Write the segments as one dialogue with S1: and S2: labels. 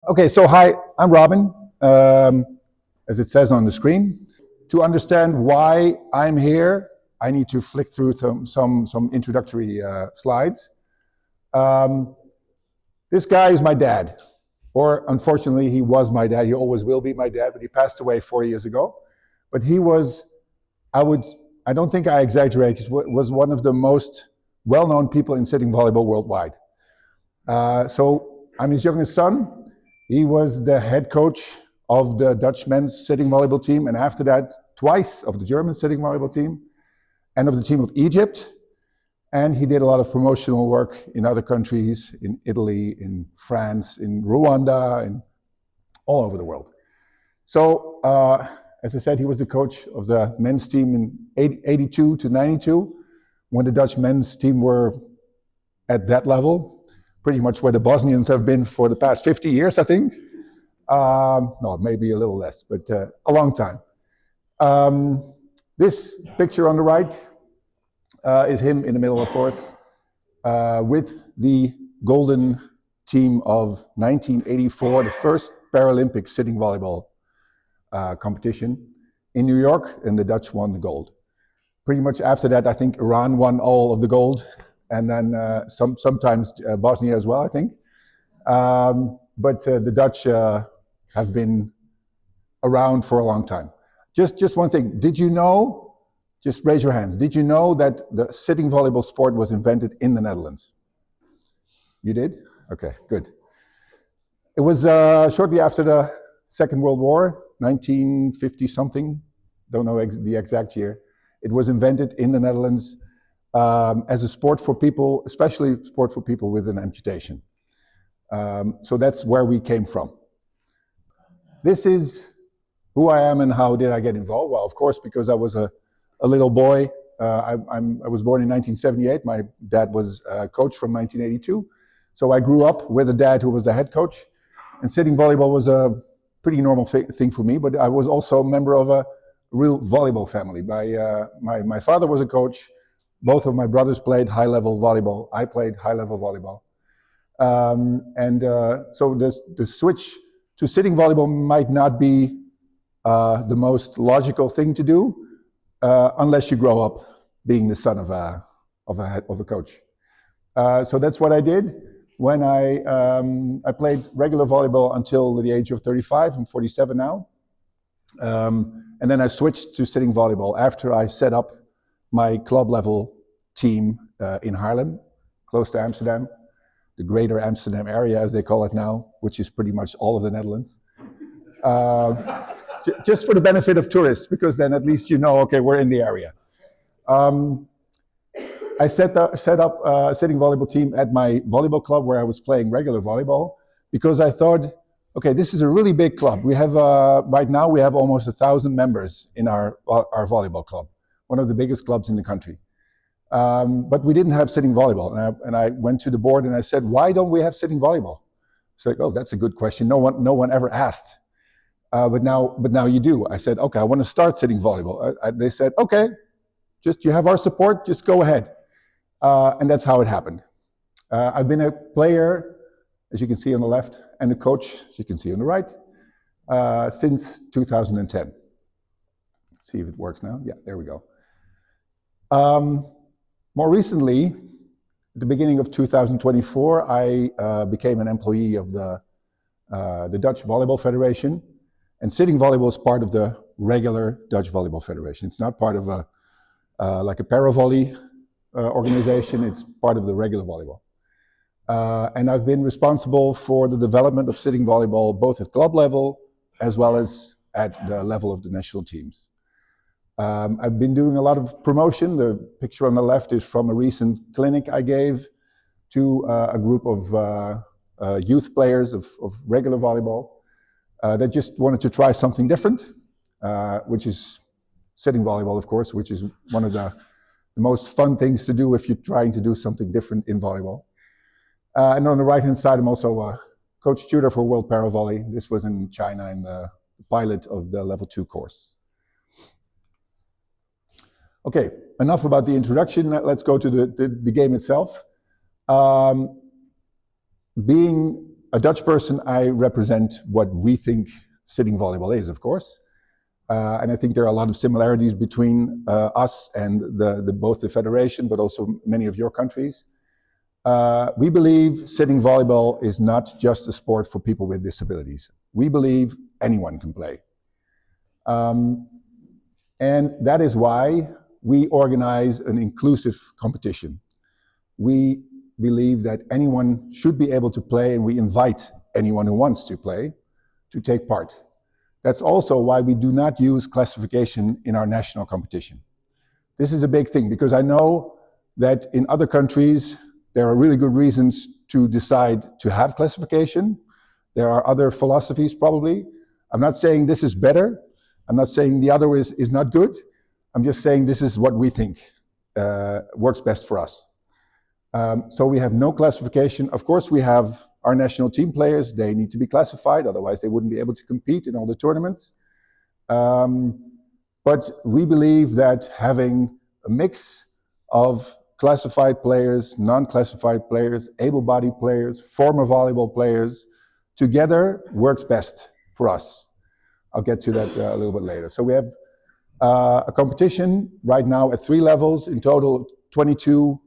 S1: Okay, so hi, I'm Robin, as it says on the screen. To understand why I'm here, I need to flick through some introductory slides. This guy is my dad, or unfortunately he was my dad. He always will be my dad, but he passed away 4 years ago. But he was, I don't think I exaggerate, he was one of the most well-known people in sitting volleyball worldwide. So I'm his youngest son. He was the head coach of the Dutch men's sitting volleyball team, and after that, twice of the German sitting volleyball team, and of the team of Egypt. And he did a lot of promotional work in other countries, in Italy, in France, in Rwanda, and all over the world. So, as I said, he was the coach of the men's team in 82 to 92, when the Dutch men's team were at that level, pretty much where the Bosnians have been for the past 50 years, I think. No, maybe a little less, but a long time. This picture on the right is him in the middle, of course, with the golden team of 1984, the first Paralympic sitting volleyball competition in New York, and the Dutch won the gold. Pretty much after that, I think Iran won all of the gold, and then sometimes Bosnia as well, I think. But the Dutch have been around for a long time. Just one thing, did you know, just raise your hands, did you know that the sitting volleyball sport was invented in the Netherlands? You did? Okay, good. It was shortly after the Second World War, 1950 something, don't know the exact year. It was invented in the Netherlands as a sport for people, especially sport for people with an amputation. So that's where we came from. This is who I am and how did I get involved. Well, of course, because I was a little boy. I was born in 1978. My dad was a coach from 1982. So I grew up with a dad who was the head coach. And sitting volleyball was a pretty normal thing for me, but I was also a member of a real volleyball family. My father was a coach. Both of my brothers played high-level volleyball. I played high-level volleyball. So the switch to sitting volleyball might not be the most logical thing to do unless you grow up being the son of a coach. So that's what I did. When I played regular volleyball until the age of 35. I'm 47 now. And then I switched to sitting volleyball after I set up my club level team in Haarlem, close to Amsterdam, the greater Amsterdam area as they call it now, which is pretty much all of the Netherlands. Just for the benefit of tourists, because then at least you know, okay, we're in the area. I set up a sitting volleyball team at my volleyball club where I was playing regular volleyball, because I thought, okay, this is a really big club. We have, right now we have almost 1,000 members in our volleyball club, one of the biggest clubs in the country. But we didn't have sitting volleyball. And I went to the board and I said, why don't we have sitting volleyball? It's like, oh, that's a good question. No one ever asked. But now you do. I said, okay, I want to start sitting volleyball. They said, okay, just you have our support, just go ahead. And that's how it happened. I've been a player, as you can see on the left, and a coach, as you can see on the right, since 2010. Let's see if it works now. Yeah, there we go. More recently, at the beginning of 2024, I became an employee of the Dutch Volleyball Federation, and sitting volleyball is part of the regular Dutch Volleyball Federation. It's not part of like a ParaVolley organization, it's part of the regular volleyball. And I've been responsible for the development of sitting volleyball, both at club level as well as at the level of the national teams. I've been doing a lot of promotion. The picture on the left is from a recent clinic I gave to a group of youth players of regular volleyball that just wanted to try something different, which is sitting volleyball, of course, which is one of the most fun things to do if you're trying to do something different in volleyball. And on the right-hand side, I'm also a coach tutor for World ParaVolley. This was in China in the pilot of the level 2 course. Okay, enough about the introduction. Let's go to the game itself. Being a Dutch person, I represent what we think sitting volleyball is, of course. And I think there are a lot of similarities between us and both the federation, but also many of your countries. We believe sitting volleyball is not just a sport for people with disabilities. We believe anyone can play. And that is why we organize an inclusive competition. We believe that anyone should be able to play, and we invite anyone who wants to play to take part. That's also why we do not use classification in our national competition. This is a big thing, because I know that in other countries there are really good reasons to decide to have classification. There are other philosophies probably. I'm not saying this is better. I'm not saying the other is not good. I'm just saying this is what we think works best for us. So we have no classification. Of course, we have our national team players. They need to be classified, otherwise they wouldn't be able to compete in all the tournaments. But we believe that having a mix of classified players, non-classified players, able-bodied players, former volleyball players, together works best for us. I'll get to that a little bit later. So we have a competition right now at 3 levels. In total, 22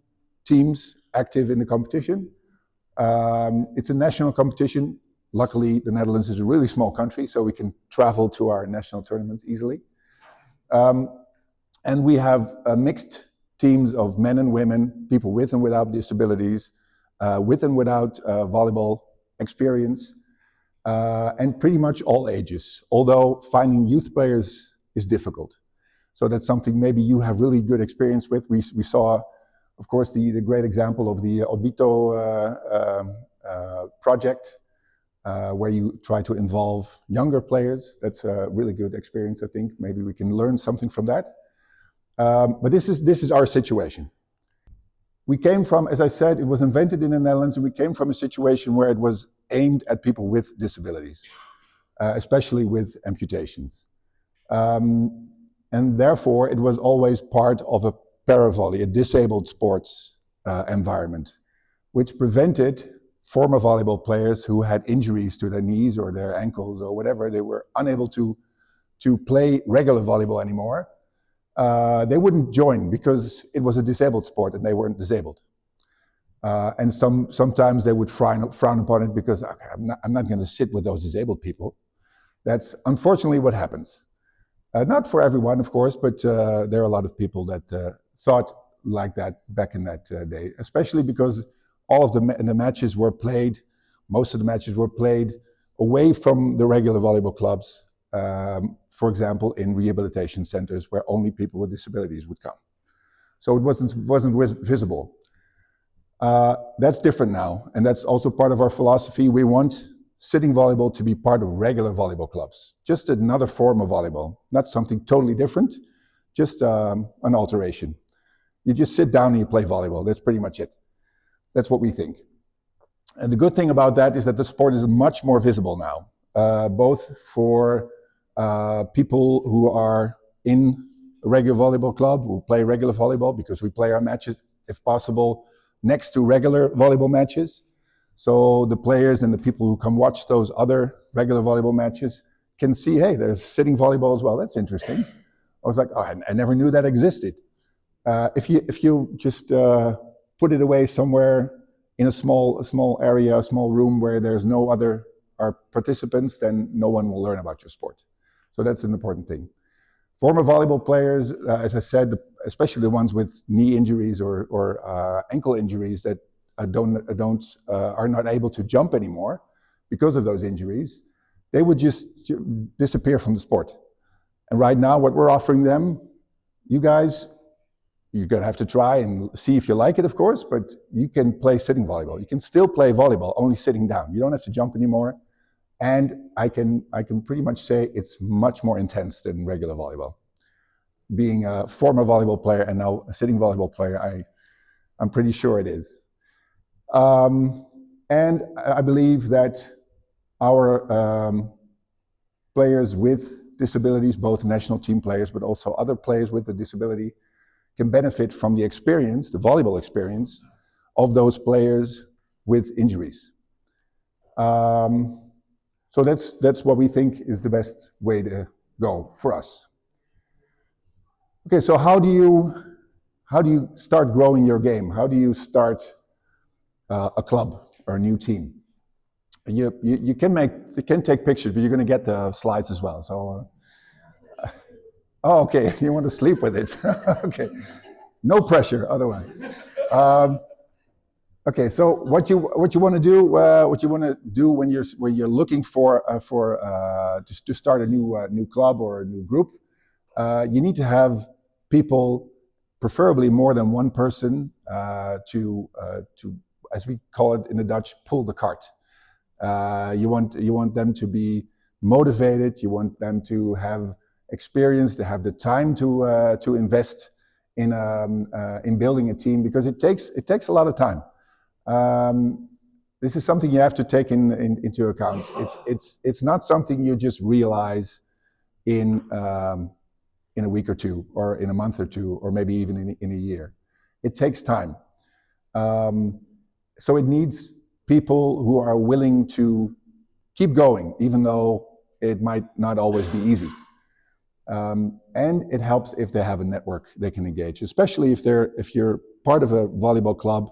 S1: teams active in the competition. It's a national competition. Luckily, the Netherlands is a really small country, so we can travel to our national tournaments easily. And we have mixed teams of men and women, people with and without disabilities, with and without volleyball experience, and pretty much all ages, although finding youth players is difficult. So that's something maybe you have really good experience with. We saw, of course, the great example of the Obito project, where you try to involve younger players. That's a really good experience, I think. Maybe we can learn something from that. But this is our situation. We came from, as I said, it was invented in the Netherlands, and we came from a situation where it was aimed at people with disabilities, especially with amputations. And therefore, it was always part of a ParaVolley, a disabled sports environment, which prevented former volleyball players who had injuries to their knees or their ankles or whatever, they were unable to play regular volleyball anymore. They wouldn't join because it was a disabled sport and they weren't disabled. And sometimes they would frown upon it because, okay, I'm not going to sit with those disabled people. That's unfortunately what happens. Not for everyone, of course, but there are a lot of people that thought like that back in that day, especially because all of the matches were played, most of the matches were played away from the regular volleyball clubs, for example, in rehabilitation centers where only people with disabilities would come. So it wasn't visible. That's different now, and that's also part of our philosophy. We want sitting volleyball to be part of regular volleyball clubs, just another form of volleyball, not something totally different, just an alteration. You just sit down and you play volleyball. That's pretty much it. That's what we think. And the good thing about that is that the sport is much more visible now, both for people who are in a regular volleyball club, who play regular volleyball, because we play our matches, if possible, next to regular volleyball matches. So the players and the people who come watch those other regular volleyball matches can see, hey, there's sitting volleyball as well. That's interesting. I was like, oh, I never knew that existed. If you just put it away somewhere in a small area, a small room where there's no other participants, then no one will learn about your sport. So that's an important thing. Former volleyball players, as I said, especially the ones with knee injuries or ankle injuries that are not able to jump anymore because of those injuries, they would just disappear from the sport. And right now, what we're offering them, you guys, you're going to have to try and see if you like it, of course, but you can play sitting volleyball. You can still play volleyball, only sitting down. You don't have to jump anymore. And I can pretty much say it's much more intense than regular volleyball. Being a former volleyball player and now a sitting volleyball player, I'm pretty sure it is. And I believe that our players with disabilities, both national team players, but also other players with a disability, can benefit from the experience, the volleyball experience, of those players with injuries. So that's what we think is the best way to go for us. Okay, so how do you start growing your game? How do you start a club or a new team? You can take pictures, but you're going to get the slides as well. So, oh, okay, you want to sleep with it? Okay, no pressure otherwise. Okay, so what you want to do when you're looking for to start a new club or a new group, you need to have people, preferably more than one person, to as we call it in the Dutch, pull the cart. You want them to be motivated. You want them to have experience, to have the time to invest in building a team, because it takes a lot of time. This is something you have to take into account. It's not something you just realize in a week or two, or in a month or two, or maybe even in a year. It takes time. So it needs people who are willing to keep going, even though it might not always be easy. And it helps if they have a network they can engage, especially if you're part of a volleyball club.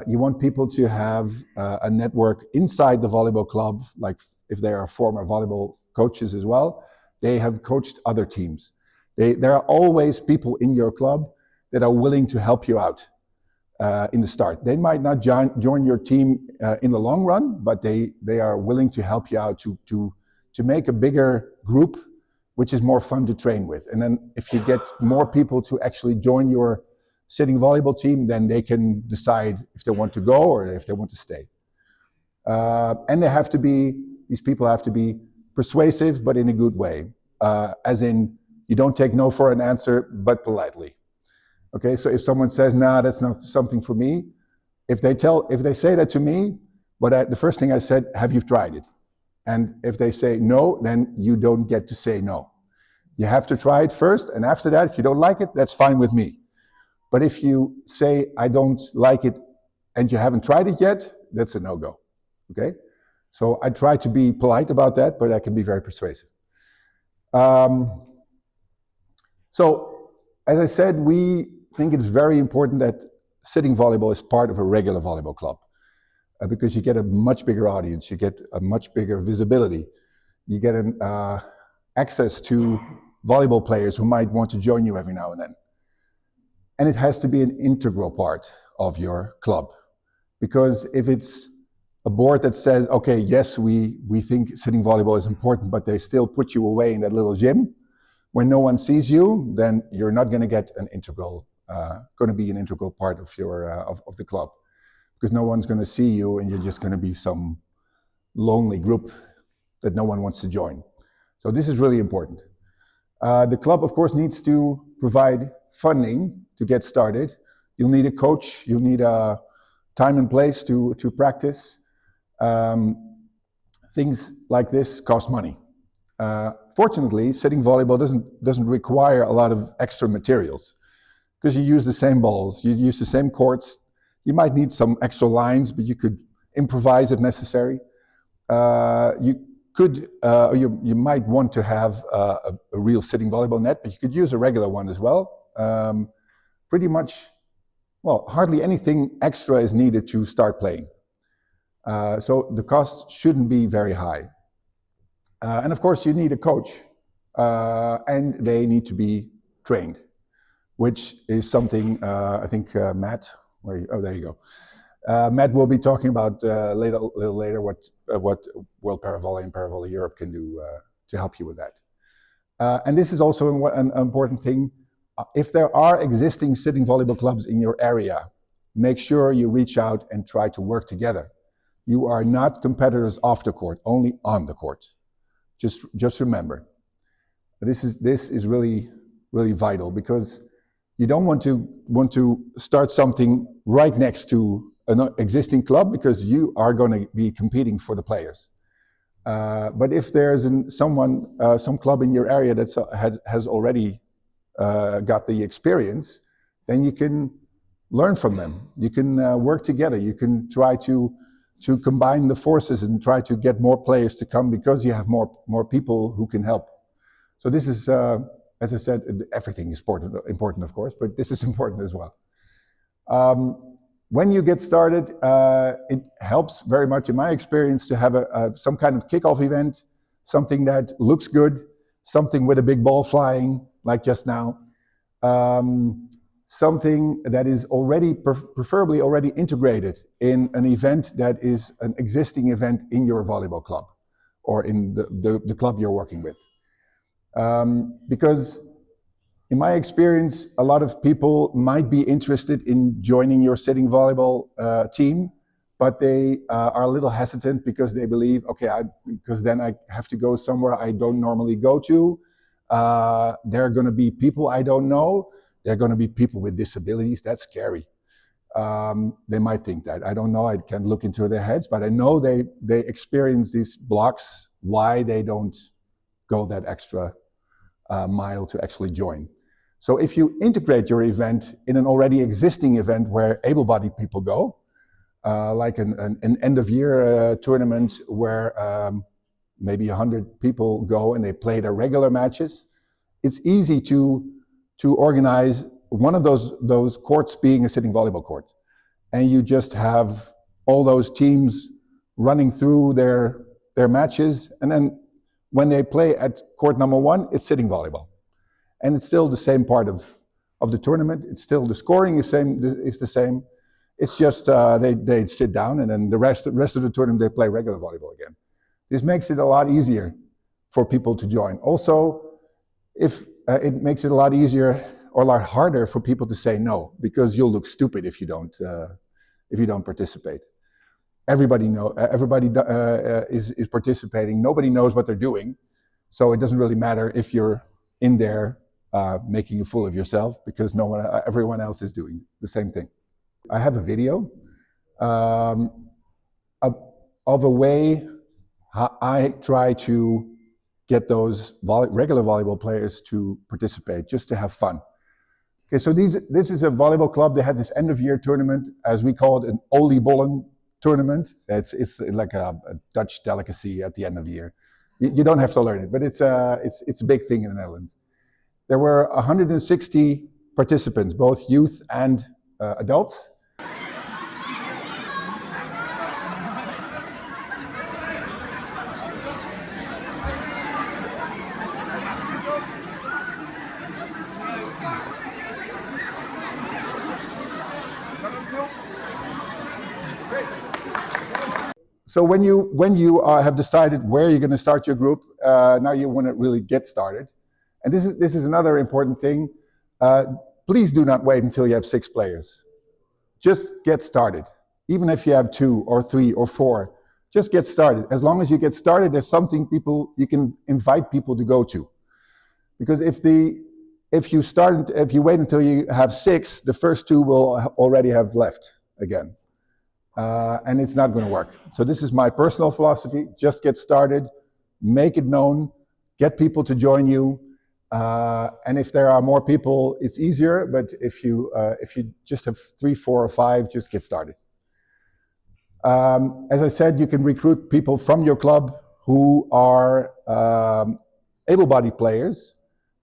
S1: You want people to have a network inside the volleyball club, like if they are former volleyball coaches as well. They have coached other teams. There are always people in your club that are willing to help you out in the start. They might not join your team in the long run, but they are willing to help you out to make a bigger group, which is more fun to train with. And then if you get more people to actually join your sitting volleyball team, then they can decide if they want to go or if they want to stay. And these people have to be persuasive, but in a good way. As in, you don't take no for an answer, but politely. Okay, so if someone says, nah, that's not something for me, if they say that to me, the first thing I said, have you tried it? And if they say no, then you don't get to say no. You have to try it first, and after that, if you don't like it, that's fine with me. But if you say, I don't like it, and you haven't tried it yet, that's a no-go, okay? So I try to be polite about that, but I can be very persuasive. So, as I said, we think it's very important that sitting volleyball is part of a regular volleyball club, because you get a much bigger audience, you get a much bigger visibility, you get an access to volleyball players who might want to join you every now and then. And it has to be an integral part of your club, because if it's a board that says, okay, yes, we think sitting volleyball is important, but they still put you away in that little gym when no one sees you, then you're not going to get an integral part of your of the club, because no one's going to see you, and you're just going to be some lonely group that no one wants to join. So this is really important. The club, of course, needs to provide funding to get started. You'll need a coach, you'll need a time and place to practice. Things like this cost money. Fortunately, sitting volleyball doesn't require a lot of extra materials, because you use the same balls, you use the same courts. You might need some extra lines, but you could improvise if necessary. You might want to have a real sitting volleyball net, but you could use a regular one as well. Pretty much, well, hardly anything extra is needed to start playing. So the costs shouldn't be very high. And of course, you need a coach, and they need to be trained, which is something I think Matt, there you go. Matt will be talking about a little later what World ParaVolley and ParaVolley Europe can do to help you with that. And this is also an important thing. If there are existing sitting volleyball clubs in your area, make sure you reach out and try to work together. You are not competitors off the court, only on the court. Just remember, this is really, really vital, because you don't want to start something right next to an existing club, because you are going to be competing for the players. But if there's some club in your area that has already got the experience, then you can learn from them. You can work together. You can try to to combine the forces and try to get more players to come because you have more people who can help. So this is, as I said, everything is important, of course, but this is important as well. When you get started, it helps very much, in my experience, to have some kind of kickoff event, something that looks good, something with a big ball flying, like just now. Something that is already, preferably already integrated in an event that is an existing event in your volleyball club or in the club you're working with. Because in my experience, a lot of people might be interested in joining your sitting volleyball team, but they are a little hesitant because they believe, okay, because then I have to go somewhere I don't normally go to. There are going to be people I don't know. There are going to be people with disabilities. That's scary. They might think that. I don't know. I can't look into their heads, but I know they experience these blocks why they don't go that extra mile to actually join. So if you integrate your event in an already existing event where able-bodied people go, like an end-of-year tournament where maybe 100 people go and they play their regular matches, it's easy to organize one of those courts being a sitting volleyball court. And you just have all those teams running through their matches, and then when they play at court number 1, it's sitting volleyball. And it's still the same part of the tournament. It's still the scoring is the same. It's just they sit down, and then the rest of the tournament they play regular volleyball again. This makes it a lot easier for people to join. Also, if it makes it a lot easier or a lot harder for people to say no, because you'll look stupid if you don't participate. Everybody is participating. Nobody knows what they're doing, so it doesn't really matter if you're in there making a fool of yourself, because everyone else is doing the same thing. I have a video of a way how I try to get those regular volleyball players to participate, just to have fun. Okay, so this is a volleyball club. They had this end-of-year tournament, as we call it, an oliebollen tournament. It's like a Dutch delicacy at the end of the year. You don't have to learn it, but it's a big thing in the Netherlands. There were 160 participants, both youth and adults. So when you have decided where you're going to start your group, now you want to really get started. And this is another important thing. Please do not wait until you have 6 players. Just get started. Even if you have 2 or 3 or 4, just get started. As long as you get started, there's something you can invite people to go to. Because if you wait until you have 6, the first 2 will already have left again. And it's not going to work. So this is my personal philosophy. Just get started, make it known, get people to join you. And if there are more people, it's easier. But if you just have 3, 4, or 5, just get started. As I said, you can recruit people from your club who are able-bodied players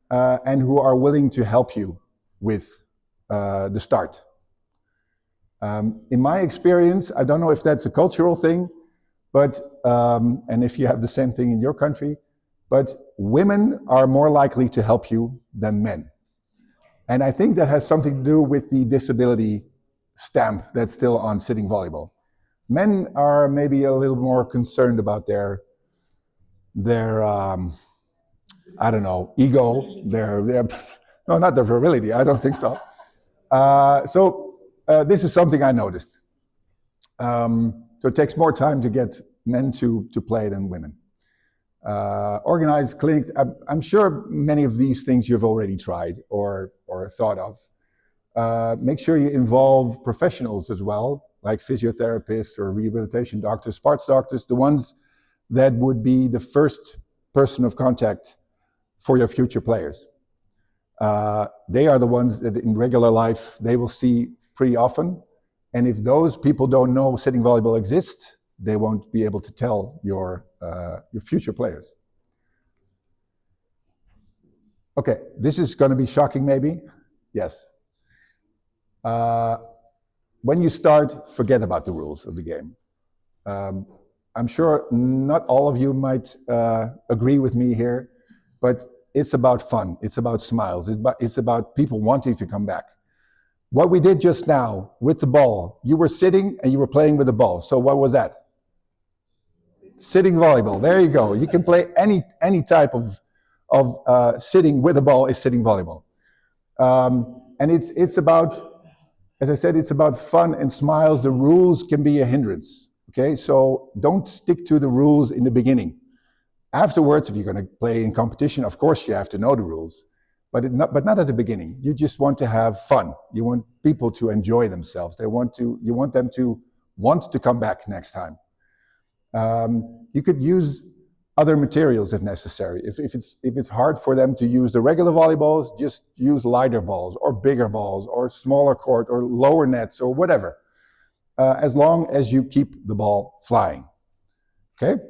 S1: and who are willing to help you with the start. In my experience, I don't know if that's a cultural thing, but and if you have the same thing in your country, but women are more likely to help you than men. And I think that has something to do with the disability stamp that's still on sitting volleyball. Men are maybe a little more concerned about their I don't know, ego, no, not their virility, I don't think so. This is something I noticed. So it takes more time to get men to play than women. Organized clinics, I'm sure many of these things you've already tried or thought of. Make sure you involve professionals as well, like physiotherapists or rehabilitation doctors, sports doctors, the ones that would be the first person of contact for your future players. They are the ones that in regular life they will see pretty often. And if those people don't know sitting volleyball exists, they won't be able to tell your future players. Okay, this is going to be shocking maybe. Yes. When you start, forget about the rules of the game. I'm sure not all of you might agree with me here, but it's about fun. It's about smiles. It's about people wanting to come back. What we did just now with the ball, you were sitting and you were playing with the ball. So what was that? Sitting volleyball. There you go. You can play any type of sitting with a ball is sitting volleyball. And it's about, as I said, it's about fun and smiles. The rules can be a hindrance. Okay, so don't stick to the rules in the beginning. Afterwards, if you're going to play in competition, of course you have to know the rules, but not at the beginning. You just want to have fun. You want people to enjoy themselves. You want them to want to come back next time. You could use other materials if necessary. If it's hard for them to use the regular volleyballs, just use lighter balls or bigger balls or smaller court or lower nets or whatever. As long as you keep the ball flying. Okay?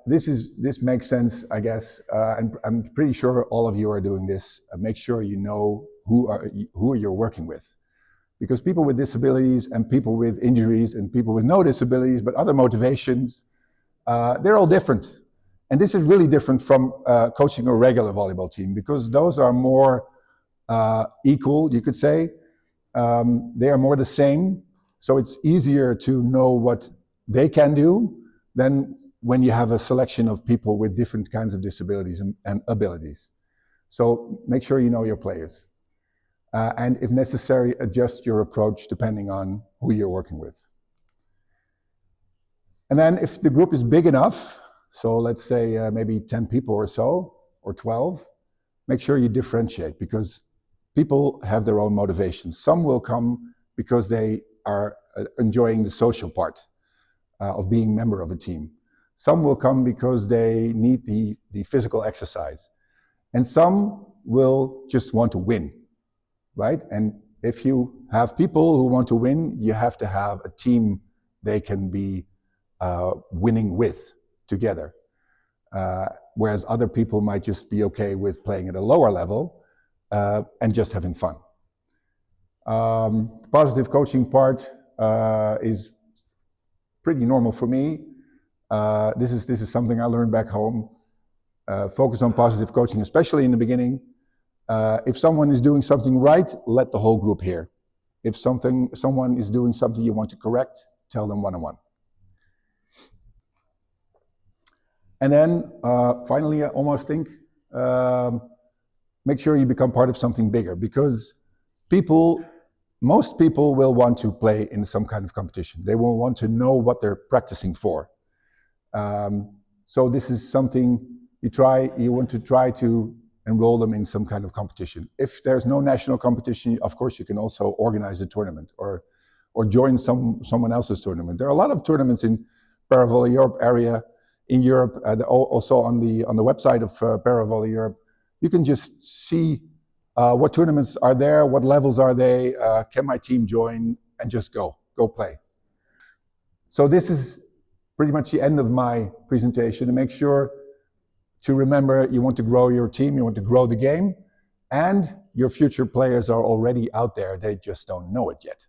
S1: This makes sense, I guess. And I'm pretty sure all of you are doing this. Make sure you know who you're working with. Because people with disabilities and people with injuries and people with no disabilities but other motivations, they're all different. And this is really different from coaching a regular volleyball team, because those are more equal, you could say. They are more the same, so it's easier to know what they can do than when you have a selection of people with different kinds of disabilities and abilities. So make sure you know your players. And if necessary, adjust your approach depending on who you're working with. And then if the group is big enough, so let's say maybe 10 people or so, or 12, make sure you differentiate, because people have their own motivations. Some will come because they are enjoying the social part of being a member of a team. Some will come because they need the physical exercise. And some will just want to win, right? And if you have people who want to win, you have to have a team they can be winning with together. Whereas other people might just be okay with playing at a lower level and just having fun. Positive coaching part is pretty normal for me. This is something I learned back home. Focus on positive coaching, especially in the beginning. If someone is doing something right, let the whole group hear. If someone is doing something you want to correct, tell them one-on-one. And then finally, I almost think, make sure you become part of something bigger, because most people will want to play in some kind of competition. They will want to know what they're practicing for. So this is something you want to try to enroll them in some kind of competition. If there's no national competition, of course you can also organize a tournament or join someone else's tournament. There are a lot of tournaments in ParaVolley Europe area, in Europe, also on the website of ParaVolley Europe. You can just see what tournaments are there, what levels are they, can my team join, and just go play. So this is pretty much the end of my presentation. And make sure to remember, you want to grow your team, you want to grow the game, and your future players are already out there, they just don't know it yet.